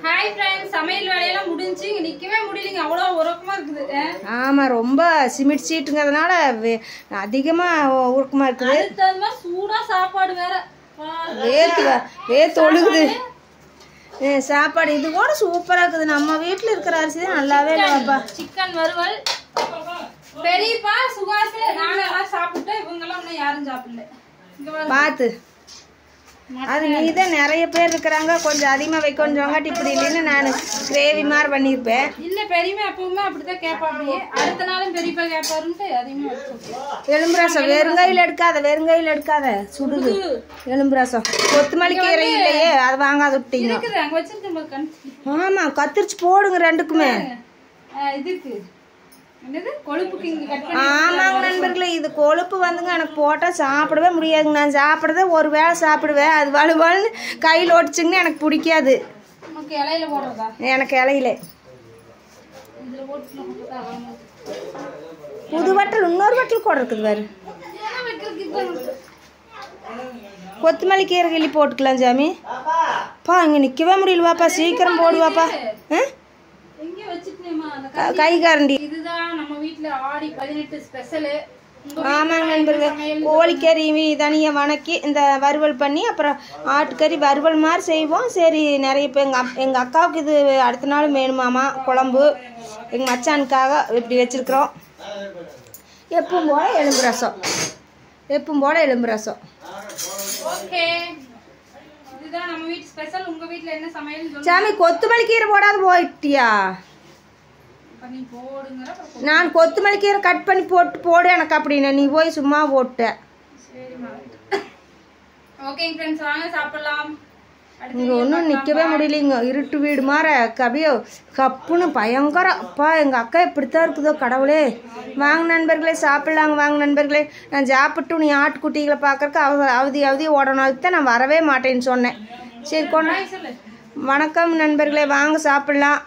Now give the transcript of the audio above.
Hi friends, சமையல் வேலையெல்லாம் முடிஞ்சு இங்க நிக்கவே முடியலங்க, அவ்வளவு உரக்கமா இருக்குது. ஆமா, ரொம்ப சிமெண்ட் சீட்டுங்கிறதுனால அதிகமா உருக்கமா இருக்குது. அடுத்ததுமா சூடா சாப்பாடு வேற வேர்த்து ஒழுகுது. சாப்பாடு இது கூட சூப்பரா இருக்குது. நம்ம வீட்டுல இருக்கிற அரிசி தான் நல்லாவே இல்லைப்பா. சிக்கன் வறுவல், பெரியப்பா சுகாசு நானும் எல்லாம் சாப்பிட்டு, இவங்க எல்லாம் இன்னும் யாரும் சாப்பிடல. பார்த்து அது நீதான் நிறைய பேர் இருக்கிறாங்க, கொஞ்சம் அதிகமா வைக்கொண்டாங்க. இப்படி இல்லைன்னு நான் கிரேவி மாதிரி பண்ணியிருப்பேன். இல்ல பெரியமா எப்பவுமே அப்படிதான் கேட்பாங்க. அடுத்த நாளும் பெரியப்பா கேட்பாருன்ட்டு அதிகமா வச்சிருக்கேன். எலும்பு ரசம் வெறுங்கையில் எடுக்காத சுடுது. எலும்பு ரசம் கொத்தமல்லி கீரை இல்லையே, அது வாங்காத விட்டீங்க. அங்க வச்சிருக்கேன். ஆமா, கத்திரிச்சு போடுங்க ரெண்டுக்குமே. இதுக்கு ஆமாங்க நண்பர்களே, இது கொழுப்பு வந்துங்க. எனக்கு போட்டால் சாப்பிடவே முடியாதுங்க. நான் சாப்பிட்றத ஒரு வேளை சாப்பிடுவேன், அது வலுவான்னு கையில் ஓடிச்சுங்கன்னா எனக்கு பிடிக்காது. எனக்கு இலையில புது வட்டல் இன்னொரு வட்டல் கூட இருக்குது வேறு. கொத்தமல்லி கீரை கிள்ளி போட்டுக்கலாம் சாமி. பா இங்கே நிற்கவே முடியலவாப்பா, சீக்கிரம் போடுவாப்பா. கை கரண்டி. ஆமாங்க நண்பர்களே, கோழிக்கறி தனியாக வணக்கி இந்த வறுவல் பண்ணி, அப்புறம் ஆட்டுக்கறி வறுவல் மாதிரி செய்வோம். சரி, நிறைய இப்போ எங்கள் அக்காவுக்கு இது அடுத்த நாள் வேணுமாமா குழம்பு. எங்கள் மச்சானுக்காக இப்படி வச்சுருக்குறோம். எப்பவும் போல் எலும்பு ரசம். சாமி, கொத்தமல்லி கீரை போடாத போயிட்டியா? நான் கொத்தமல்லி கீரை கட் பண்ணி போடு எனக்கு அப்படின்னு நீ போய் சும்மா போட்ட. இங்க ஒன்றும் நிற்கவே முடியலைங்க, இருட்டு வீடு மாற கபியோ கப்புன்னு பயங்கரம். அப்பா எங்கள் அக்கா இப்படித்தான் இருக்குதோ கடவுளே. வாங்க நண்பர்களே சாப்பிட்லாங்க. வாங்க நண்பர்களே, நான் சாப்பிட்டு நீ ஆட்டுக்குட்டிகளை பார்க்கறக்கு அவதி ஓடணும். அதுக்கு தான் நான் வரவே மாட்டேன்னு சொன்னேன். சரி கொண்டு வணக்கம் நண்பர்களே, வாங்க சாப்பிட்லாம்.